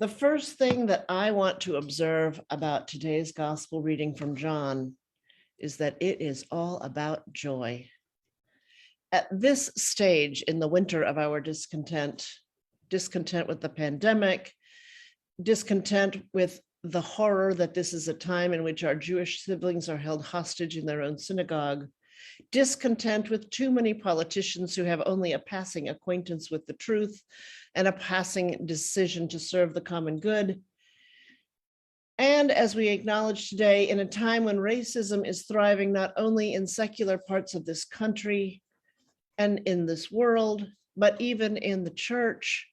The first thing that I want to observe about today's gospel reading from John is that it is all about joy. At this stage in the winter of our discontent with the pandemic, discontent with the horror that this is a time in which our Jewish siblings are held hostage in their own synagogue, discontent with too many politicians who have only a passing acquaintance with the truth and a passing decision to serve the common good. And as we acknowledge today, in a time when racism is thriving not only in secular parts of this country and in this world, but even in the church,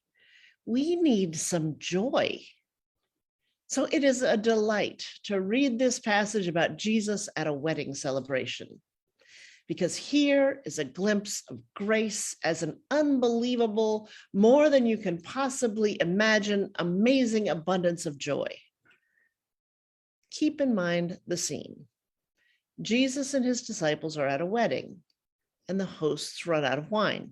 we need some joy. So it is a delight to read this passage about Jesus at a wedding celebration, because here is a glimpse of grace as an unbelievable, more than you can possibly imagine, amazing abundance of joy. Keep in mind the scene. Jesus and his disciples are at a wedding, and the hosts run out of wine.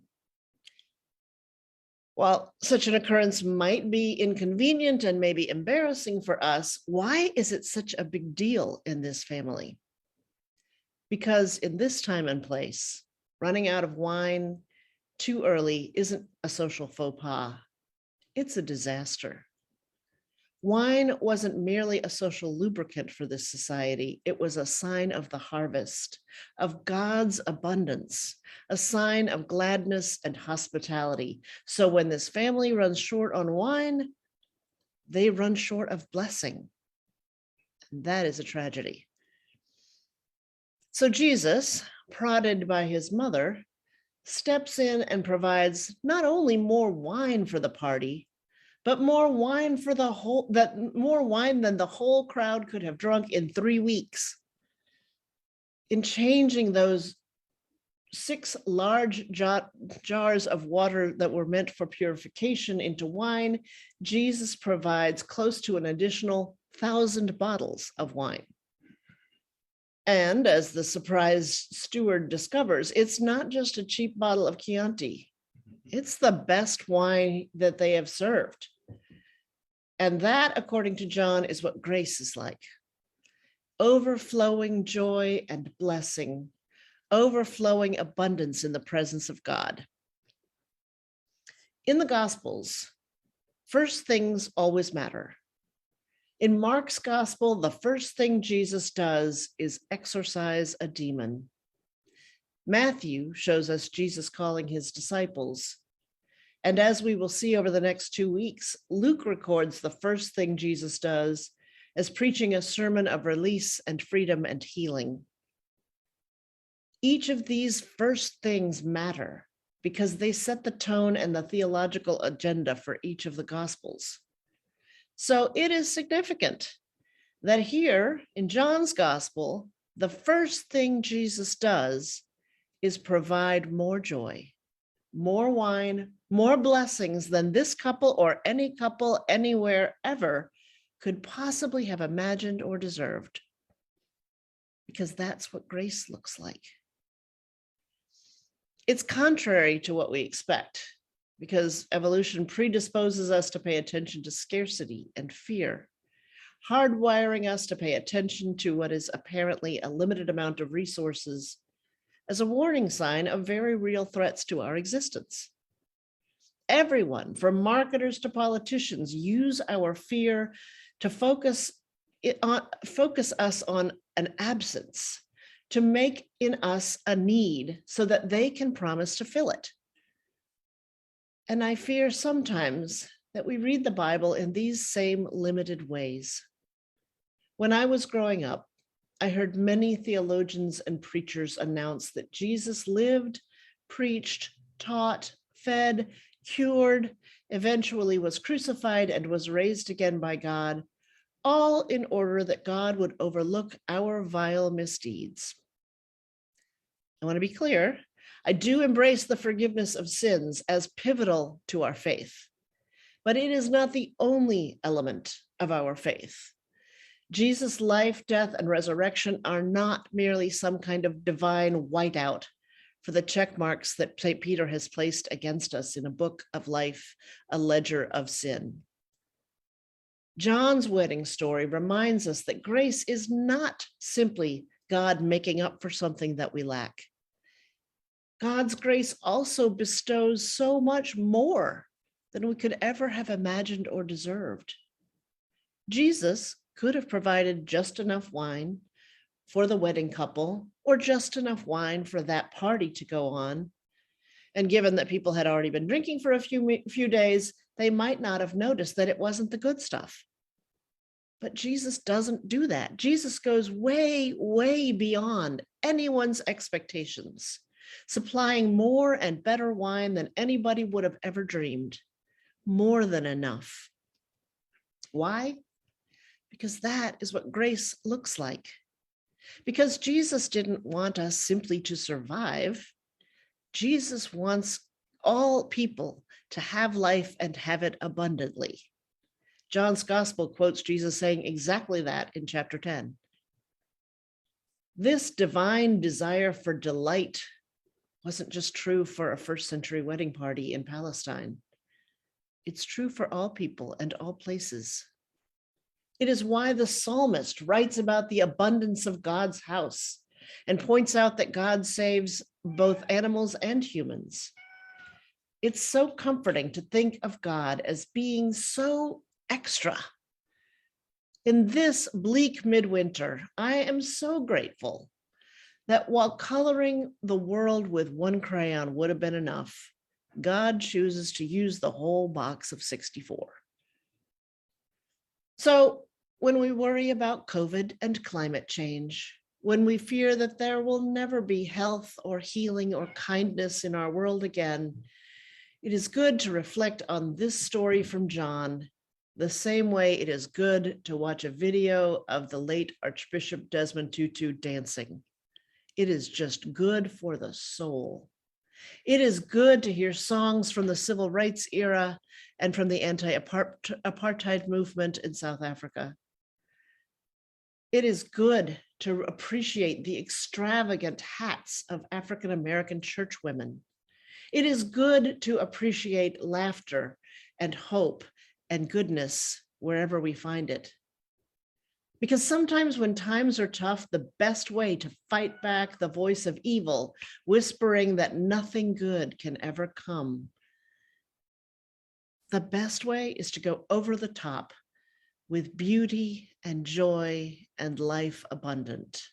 While such an occurrence might be inconvenient and maybe embarrassing for us, why is it such a big deal in this family? Because in this time and place, running out of wine too early isn't a social faux pas. It's a disaster. Wine wasn't merely a social lubricant for this society. It was a sign of the harvest, of God's abundance, a sign of gladness and hospitality. So when this family runs short on wine, they run short of blessing. And that is a tragedy. So Jesus, prodded by his mother, steps in and provides not only more wine for the party, but more wine than the whole crowd could have drunk in 3 weeks. In changing those 6 large jars of water that were meant for purification into wine, Jesus provides close to an additional 1,000 bottles of wine. And as the surprised steward discovers, it's not just a cheap bottle of Chianti. It's the best wine that they have served. And that, according to John, is what grace is like. Overflowing joy and blessing, overflowing abundance in the presence of God. In the Gospels, first things always matter. In Mark's Gospel, the first thing Jesus does is exorcise a demon. Matthew shows us Jesus calling his disciples. And as we will see over the next 2 weeks, Luke records the first thing Jesus does as preaching a sermon of release and freedom and healing. Each of these first things matter because they set the tone and the theological agenda for each of the Gospels. So it is significant that here in John's Gospel, the first thing Jesus does is provide more joy, more wine, more blessings than this couple or any couple anywhere ever could possibly have imagined or deserved. Because that's what grace looks like. It's contrary to what we expect, because evolution predisposes us to pay attention to scarcity and fear, hardwiring us to pay attention to what is apparently a limited amount of resources as a warning sign of very real threats to our existence. Everyone, from marketers to politicians, use our fear to focus us on an absence, to make in us a need so that they can promise to fill it. And I fear sometimes that we read the Bible in these same limited ways. When I was growing up, I heard many theologians and preachers announce that Jesus lived, preached, taught, fed, cured, eventually was crucified and was raised again by God, all in order that God would overlook our vile misdeeds. I want to be clear, I do embrace the forgiveness of sins as pivotal to our faith, but it is not the only element of our faith. Jesus' life, death, and resurrection are not merely some kind of divine whiteout for the check marks that St. Peter has placed against us in a book of life, a ledger of sin. John's wedding story reminds us that grace is not simply God making up for something that we lack. God's grace also bestows so much more than we could ever have imagined or deserved. Jesus could have provided just enough wine for the wedding couple, or just enough wine for that party to go on. And given that people had already been drinking for a few days, they might not have noticed that it wasn't the good stuff. But Jesus doesn't do that. Jesus goes way, way beyond anyone's expectations, supplying more and better wine than anybody would have ever dreamed, more than enough. Why? Because that is what grace looks like. Because Jesus didn't want us simply to survive. Jesus wants all people to have life and have it abundantly. John's gospel quotes Jesus saying exactly that in chapter 10. This divine desire for delight wasn't just true for a first century wedding party in Palestine. It's true for all people and all places. It is why the psalmist writes about the abundance of God's house and points out that God saves both animals and humans. It's so comforting to think of God as being so extra. In this bleak midwinter, I am so grateful that while coloring the world with one crayon would have been enough, God chooses to use the whole box of 64. So when we worry about COVID and climate change, when we fear that there will never be health or healing or kindness in our world again, it is good to reflect on this story from John, the same way it is good to watch a video of the late Archbishop Desmond Tutu dancing. It is just good for the soul. It is good to hear songs from the civil rights era and from the anti-apartheid movement in South Africa. It is good to appreciate the extravagant hats of African-American churchwomen. It is good to appreciate laughter and hope and goodness wherever we find it. Because sometimes when times are tough, the best way to fight back the voice of evil, whispering that nothing good can ever come, the best way is to go over the top with beauty and joy and life abundant.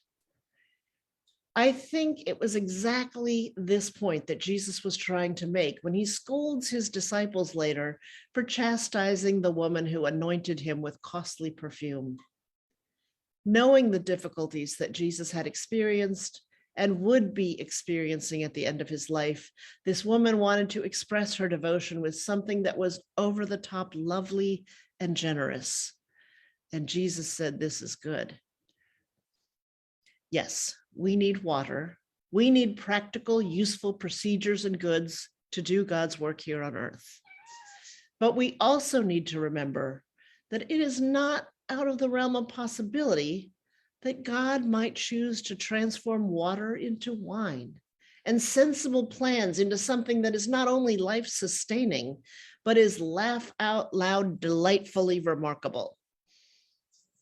I think it was exactly this point that Jesus was trying to make when he scolds his disciples later for chastising the woman who anointed him with costly perfume. Knowing the difficulties that Jesus had experienced and would be experiencing at the end of his life, this woman wanted to express her devotion with something that was over the top lovely and generous. And Jesus said, "This is good." Yes, we need water. We need practical, useful procedures and goods to do God's work here on earth. But we also need to remember that it is not out of the realm of possibility that God might choose to transform water into wine and sensible plans into something that is not only life-sustaining, but is laugh out loud, delightfully remarkable.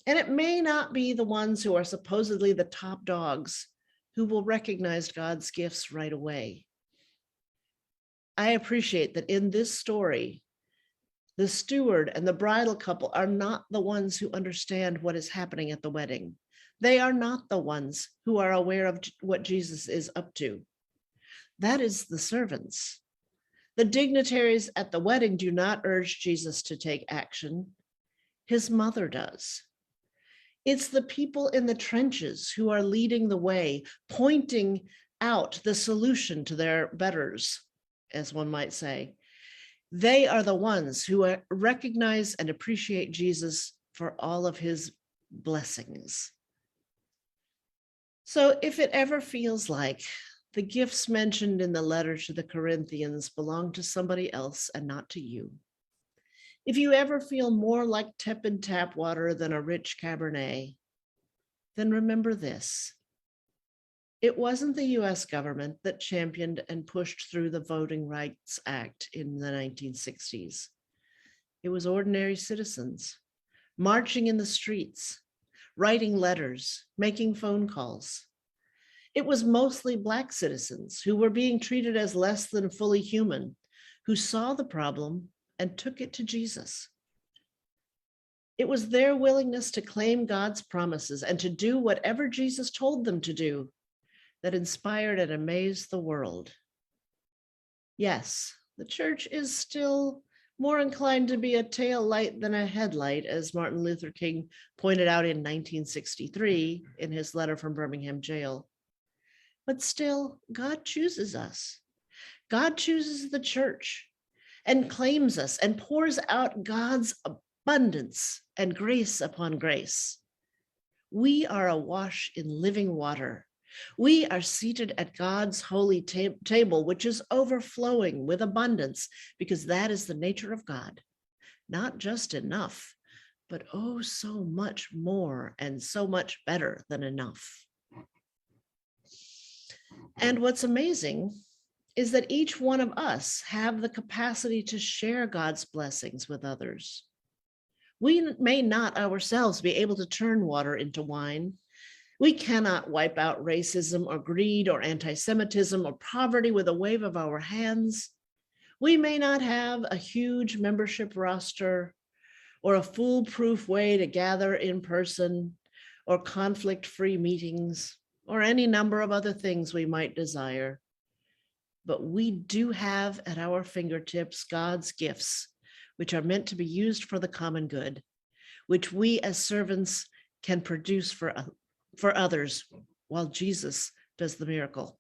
And it may not be the ones who are supposedly the top dogs who will recognize God's gifts right away. I appreciate that in this story, the steward and the bridal couple are not the ones who understand what is happening at the wedding. They are not the ones who are aware of what Jesus is up to. That is the servants. The dignitaries at the wedding do not urge Jesus to take action. His mother does. It's the people in the trenches who are leading the way, pointing out the solution to their betters, as one might say. They are the ones who recognize and appreciate Jesus for all of his blessings. So if it ever feels like the gifts mentioned in the letter to the Corinthians belong to somebody else and not to you, if you ever feel more like tepid tap water than a rich Cabernet, then remember this. It wasn't the US government that championed and pushed through the Voting Rights Act in the 1960s. It was ordinary citizens marching in the streets, writing letters, making phone calls. It was mostly Black citizens who were being treated as less than fully human, who saw the problem and took it to Jesus. It was their willingness to claim God's promises and to do whatever Jesus told them to do that inspired and amazed the world. Yes, the church is still more inclined to be a tail light than a headlight, as Martin Luther King pointed out in 1963 in his letter from Birmingham jail. But still, God chooses us. God chooses the church and claims us and pours out God's abundance and grace upon grace. We are awash in living water. We are seated at God's holy table, which is overflowing with abundance, because that is the nature of God. Not just enough, but oh, so much more and so much better than enough. And what's amazing is that each one of us have the capacity to share God's blessings with others. We may not ourselves be able to turn water into wine. We cannot wipe out racism or greed or anti-Semitism or poverty with a wave of our hands. We may not have a huge membership roster or a foolproof way to gather in person or conflict-free meetings or any number of other things we might desire. But we do have at our fingertips God's gifts, which are meant to be used for the common good, which we as servants can produce for others while Jesus does the miracle.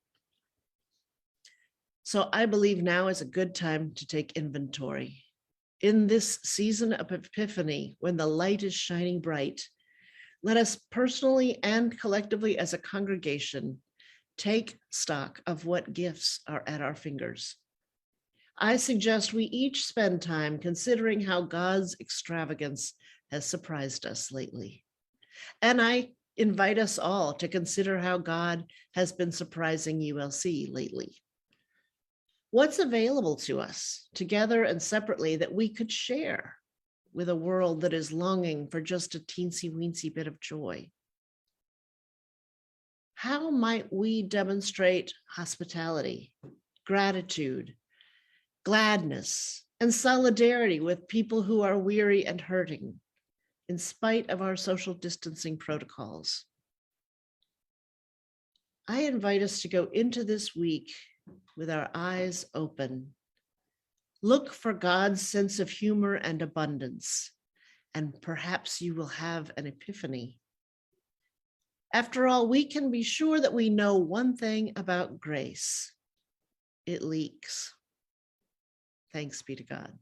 So I believe now is a good time to take inventory. In this season of Epiphany, when the light is shining bright, let us personally and collectively as a congregation take stock of what gifts are at our fingers. I suggest we each spend time considering how God's extravagance has surprised us lately. And I invite us all to consider how God has been surprising ULC lately. What's available to us, together and separately, that we could share with a world that is longing for just a teensy-weensy bit of joy? How might we demonstrate hospitality, gratitude, gladness, and solidarity with people who are weary and hurting, in spite of our social distancing protocols? I invite us to go into this week with our eyes open. Look for God's sense of humor and abundance, and perhaps you will have an epiphany. After all, we can be sure that we know one thing about grace: it leaks. Thanks be to God.